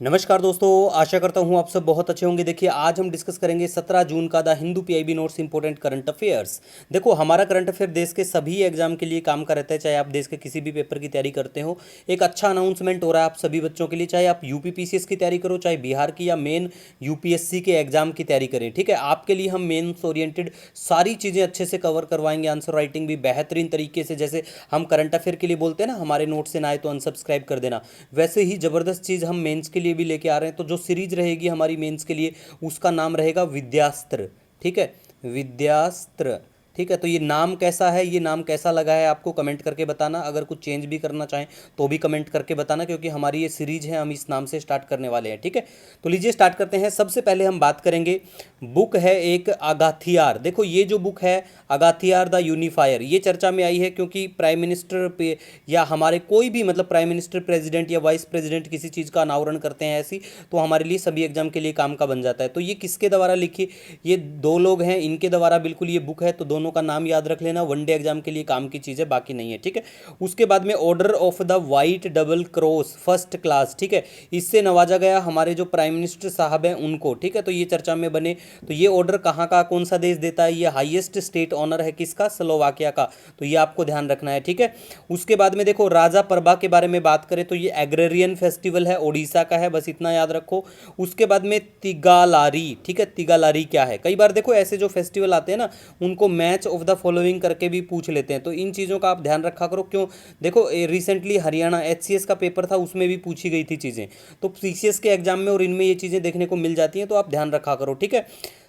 नमस्कार दोस्तों, आशा करता हूँ आप सब बहुत अच्छे होंगे। देखिए, आज हम डिस्कस करेंगे 17 जून का the Hindu PIB notes important current affairs. देखो, हमारा करंट अफेयर देश के सभी एग्जाम के लिए काम का रहता है, चाहे आप देश के किसी भी पेपर की तैयारी करते हो। एक अच्छा अनाउंसमेंट हो रहा है आप सभी बच्चों के लिए, चाहे आप यूपी पीसीएस की तैयारी करो, चाहे बिहार की या मेन यूपीएससी के एग्जाम की तैयारी करें। ठीक है, आपके लिए हम मेन्स ओरिएंटेड सारी चीज़ें अच्छे से कवर करवाएंगे, आंसर राइटिंग भी बेहतरीन तरीके से। जैसे हम करंट अफेयर के लिए बोलते हैं ना, हमारे नोट से ना आए तो अनसब्सक्राइब कर देना, वैसे ही ज़बरदस्त चीज़ हम मेंस के लिए भी लेके आ रहे हैं। तो जो सीरीज रहेगी हमारी मेंस के लिए, उसका नाम रहेगा विद्यास्त्र। ठीक है, विद्यास्त्र। ठीक है, तो ये नाम कैसा है, ये नाम कैसा लगा है, आपको कमेंट करके बताना। अगर कुछ चेंज भी करना चाहें तो भी कमेंट करके बताना, क्योंकि हमारी ये सीरीज है, हम इस नाम से स्टार्ट करने वाले हैं। ठीक है, तो लीजिए स्टार्ट करते हैं। सबसे पहले हम बात करेंगे, बुक है एक अगाथियार। देखो, ये जो बुक है अगाथियार द यूनिफायर, ये चर्चा में आई है क्योंकि प्राइम मिनिस्टर पे या हमारे कोई भी मतलब प्राइम मिनिस्टर, प्रेसिडेंट या वाइस प्रेसिडेंट किसी चीज़ का अनावरण करते हैं ऐसी, तो हमारे लिए सभी एग्जाम के लिए काम का बन जाता है। तो ये किसके द्वारा लिखी, ये दो लोग हैं, इनके द्वारा बिल्कुल ये बुक है, तो दोनों का नाम याद रख लेना। वनडे एग्जाम के लिए काम की चीज़ है, बाकी नहीं है। ठीक है, उसके बाद में order of the white double cross first class, ठीक है, इससे नवाजा गया हमारे जो प्राइम मिनिस्टर साहब हैं उनको। ठीक है, तो ये चर्चा में बने। तो ये ऑर्डर कहाँ का, कौन सा देश देता है, ये हाईएस्ट स्टेट ऑनर है किसका, स्लोवाकिया का। तो ये आपको ध्यान रखना है। ठीक है, उसके बाद में देखो, राजा परबा के बारे में बात करें तो ये एग्रेरियन फेस्टिवल है, ओडिशा का है, बस इतना याद रखो। उसके बाद में तिगालारी। ठीक है, तिगालारी क्या है, कई बार देखो ऐसे जो फेस्टिवल आते हैं ना, उनको मैच ऑफ द फॉलोइंग करके भी पूछ लेते हैं, तो इन चीज़ों का आप ध्यान रखा करो। क्यों, देखो रिसेंटली हरियाणा एचसीएस का पेपर था, उसमें भी पूछी गई थी चीज़ें, तो पीसीएस के एग्जाम में और इनमें ये चीज़ें देखने को मिल जाती हैं, तो आप ध्यान रखा करो। ठीक है,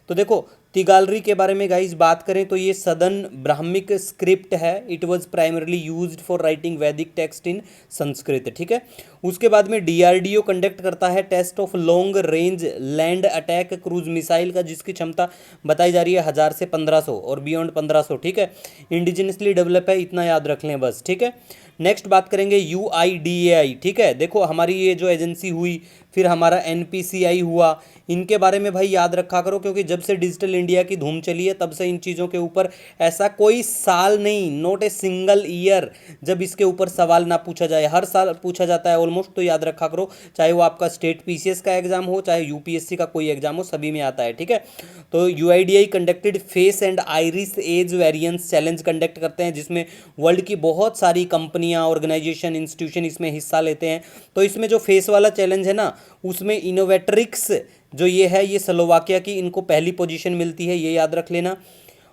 तो देखो तिगालरी के बारे में गाइस बात करें तो ये सदन ब्राह्मिक स्क्रिप्ट है। It was primarily used for writing Vedic text in Sanskrit. ठीक है, उसके बाद में डीआरडीओ कंडक्ट करता है test of long range land attack cruise missile का, जिसकी क्षमता बताई जा रही है 1000 से 1500 और बियॉन्ड 1500। ठीक है, इंडिजिनसली डेवलप है, इतना याद रख लें बस। ठीक है, नेक्स्ट बात करेंगे यूआईडीएआई। ठीक है, देखो हमारी ये जो एजेंसी हुई, फिर हमारा एनपीसीआई हुआ, इनके बारे में भाई याद रखा करो, क्योंकि जब से डिजिटल इंडिया की धूम चली है तब से इन चीज़ों के ऊपर ऐसा कोई साल नहीं, नॉट ए सिंगल ईयर, जब इसके ऊपर सवाल ना पूछा जाए। हर साल पूछा जाता है ऑलमोस्ट, तो याद रखा करो, चाहे वो आपका स्टेट पीसीएस का एग्जाम हो, चाहे यूपीएससी का कोई एग्जाम हो, सभी में आता है। ठीक है, तो UIDAI conducted face and iris age variance challenge conduct करते हैं, जिसमें वर्ल्ड की बहुत सारी कंपनियां, ऑर्गेनाइजेशन, इंस्टीट्यूशन इसमें हिस्सा लेते हैं। तो इसमें जो फेस वाला चैलेंज है ना, उसमें इनोवेट्रिक्स जो ये है, ये स्लोवाकिया की, इनको पहली पोजीशन मिलती है, ये याद रख लेना।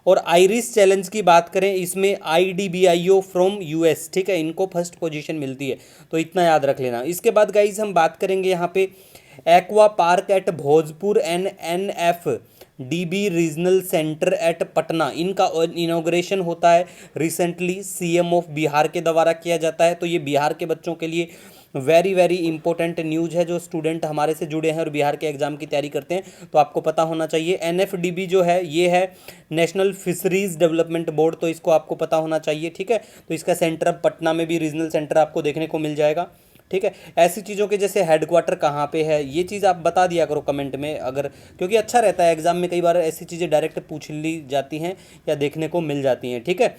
और आइरिस चैलेंज की बात करें, इसमें आईडीबीआईओ फ्रॉम यूएस, ठीक है, इनको फर्स्ट पोजीशन मिलती है, तो इतना याद रख लेना। इसके बाद गाइज हम बात करेंगे यहाँ पे aqua park at Bhojpur N DB regional centre at Patna, इनका इनॉग्रेशन होता है रिसेंटली, सीएम ऑफ बिहार के द्वारा किया जाता है। तो ये बिहार के बच्चों के लिए वेरी वेरी इंपॉर्टेंट न्यूज़ है, जो स्टूडेंट हमारे से जुड़े हैं और बिहार के एग्जाम की तैयारी करते हैं, तो आपको पता होना चाहिए। एनएफडीबी जो है, ये है नेशनल फिशरीज डेवलपमेंट बोर्ड, तो इसको आपको पता होना चाहिए। ठीक है, तो इसका सेंटर अब पटना में भी रीजनल सेंटर आपको देखने को मिल जाएगा। ठीक है, ऐसी चीज़ों के जैसे हेडक्वार्टर कहाँ पे है, ये चीज़ आप बता दिया करो कमेंट में, अगर, क्योंकि अच्छा रहता है एग्जाम में, कई बार ऐसी चीज़ें डायरेक्ट पूछ ली जाती हैं या देखने को मिल जाती हैं। ठीक है,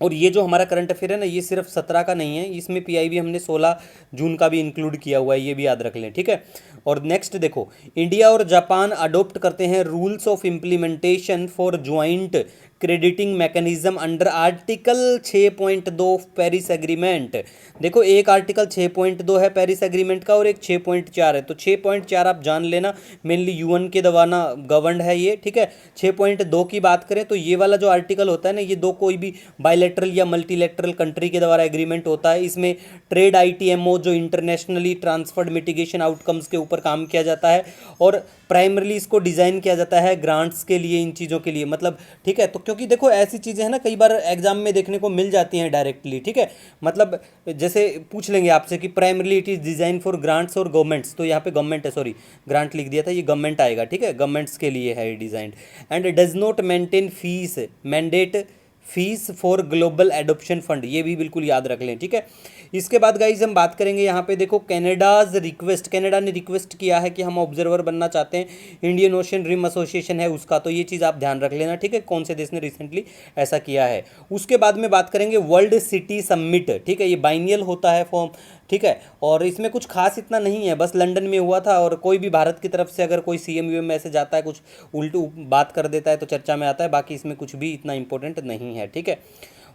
और ये जो हमारा करंट अफेयर है ना, ये सिर्फ 17 का नहीं है, इसमें पीआईबी हमने 16 जून का भी इंक्लूड किया हुआ है, ये भी याद रख लें। ठीक है, और नेक्स्ट देखो, इंडिया और जापान अडोप्ट करते हैं rules of implementation for joint crediting mechanism under article 6.2 Paris agreement. देखो, एक आर्टिकल 6.2 है पेरिस एग्रीमेंट का और एक 6.4 है, तो 6.4 आप जान लेना, मेनली यूएन के दवाना गवर्नड है ये। ठीक है, 6.2 की बात करें तो ये वाला जो आर्टिकल होता है ना, ये दो कोई भी बायलैटरल या मल्टीलैटरल कंट्री के द्वारा एग्रीमेंट होता है। इसमें ट्रेड आईटीएमओ, जो इंटरनेशनली ट्रांसफर्ड मिटिगेशन आउटकम्स के ऊपर काम किया जाता है, और प्राइमरली इसको डिज़ाइन किया जाता है ग्रांट्स के लिए, इन चीज़ों के लिए, मतलब। ठीक है, तो क्योंकि देखो ऐसी चीज़ें हैं ना, कई बार एग्जाम में देखने को मिल जाती हैं डायरेक्टली। ठीक है, मतलब जैसे पूछ लेंगे आपसे कि primarily it is design for grants और गवर्नमेंट्स, तो यहाँ पे गवर्नमेंट है, सॉरी ग्रांट लिख दिया था, ये गवर्नमेंट आएगा। ठीक है, गवर्नमेंट्स के लिए है designed. And does not maintain fees mandate fees for global adoption fund, ये भी बिल्कुल याद रख लें। ठीक है, इसके बाद गाइज हम बात करेंगे यहाँ पे, देखो कनाडाज रिक्वेस्ट, कनाडा ने रिक्वेस्ट किया है कि हम ऑब्जर्वर बनना चाहते हैं, इंडियन ओशन रिम एसोसिएशन है उसका, तो ये चीज़ आप ध्यान रख लेना। ठीक है, कौन से देश ने रिसेंटली ऐसा किया है। उसके बाद में बात करेंगे वर्ल्ड सिटी समिट। ठीक है, ये बाइनियल होता है फॉर्म ठीक है। और इसमें कुछ खास इतना नहीं है, बस लंदन में हुआ था, और कोई भी भारत की तरफ से अगर कोई सीएम वीएम ऐसे जाता है कुछ उल्टू बात कर देता है तो चर्चा में आता है, बाकी इसमें कुछ भी इतना इंपॉर्टेंट नहीं है, ठीक है।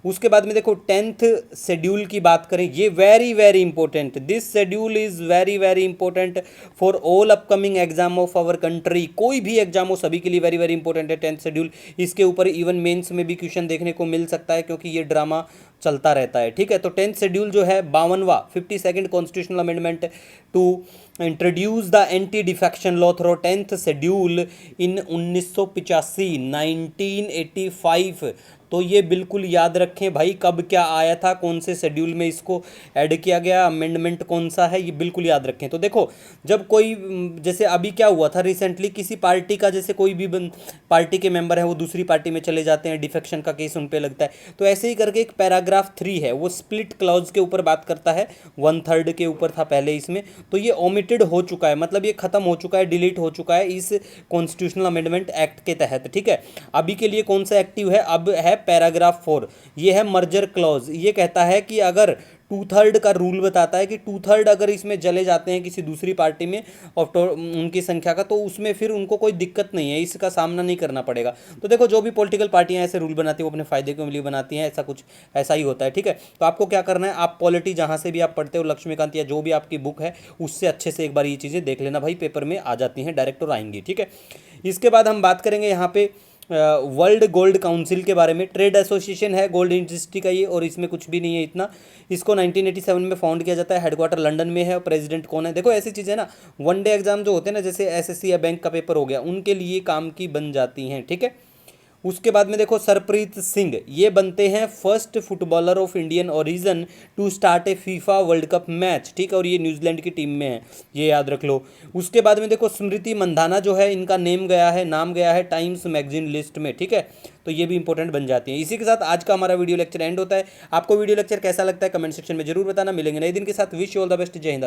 उसके बाद में देखो 10th शेड्यूल की बात करें, ये very very important, this schedule is very very important for all upcoming exam of our country. कोई भी एग्जाम हो सभी के लिए वेरी वेरी इंपॉर्टेंट है 10th शेड्यूल। इसके ऊपर इवन मेंस में भी क्वेश्चन देखने को मिल सकता है, क्योंकि ये ड्रामा चलता रहता है, ठीक है। तो 10th शेड्यूल जो है 52वां 52nd constitutional amendment to introduce the anti defection law through 10th schedule in 1985 1985। तो ये बिल्कुल याद रखें भाई, कब क्या आया था, कौन से शेड्यूल में इसको ऐड किया गया, अमेंडमेंट कौन सा है, ये बिल्कुल याद रखें। तो देखो जब कोई जैसे अभी क्या हुआ था रिसेंटली, किसी पार्टी का जैसे कोई भी पार्टी के मेंबर है वो दूसरी पार्टी में चले जाते हैं, डिफेक्शन का केस उन पे लगता है, तो ऐसे ही करके एक पैराग्राफ 3 है वो स्प्लिट क्लॉज के ऊपर बात करता है, 1/3 के ऊपर था पहले इसमें, तो ये ओमिटेड हो चुका है, मतलब ये खत्म हो चुका है, डिलीट हो चुका है इस कॉन्स्टिट्यूशनल अमेंडमेंट एक्ट के तहत, ठीक है। अभी के लिए कौन सा एक्टिव है, अब है पैराग्राफ 4, ये है मर्जर क्लॉज। ये कहता है कि अगर 2/3 का रूल बताता है कि 2/3 अगर इसमें चले जाते हैं किसी दूसरी पार्टी में और उनकी संख्या का, तो उसमें फिर उनको कोई दिक्कत नहीं है, इसका सामना नहीं करना पड़ेगा। तो देखो जो भी पॉलिटिकल पार्टियां ऐसे रूल बनाती हैं वो अपने फायदे के लिए बनाती हैं, ऐसा कुछ ऐसा ही होता है, ठीक है। तो आपको क्या करना है, आप पॉलिटी जहाँ से भी आप पढ़ते हो, लक्ष्मीकांत या जो भी आपकी बुक है उससे अच्छे से एक बार ये चीज़ें देख लेना भाई, पेपर में आ जाती हैं डायरेक्ट और आएंगी, ठीक है। इसके बाद हम बात करेंगे यहाँ पे वर्ल्ड गोल्ड काउंसिल के बारे में। ट्रेड एसोसिएशन है गोल्ड इंडस्ट्री का ये, और इसमें कुछ भी नहीं है इतना। इसको 1987 में फाउंड किया जाता है, हेडक्वार्टर लंदन में है, और प्रेसिडेंट कौन है, देखो ऐसी चीज़ें ना वनडे एग्जाम जो होते हैं ना, जैसे एसएससी या बैंक का पेपर हो गया, उनके लिए काम की बन जाती हैं, ठीक है। उसके बाद में देखो सरप्रीत सिंह, ये बनते हैं first footballer of Indian origin to start a FIFA world cup match, ठीक है, और ये न्यूजीलैंड की टीम में है, ये याद रख लो। उसके बाद में देखो स्मृति मंधाना जो है, इनका नाम गया है टाइम्स मैगजीन लिस्ट में, ठीक है। तो ये भी इंपॉर्टेंट बन जाती है। इसी के साथ आज का हमारा वीडियो लेक्चर एंड होता है। आपको वीडियो लेक्चर कैसा लगता है कमेंट सेक्शन में जरूर बताना। मिलेंगे नए दिन के साथ, wish you all the best, जय हिंद।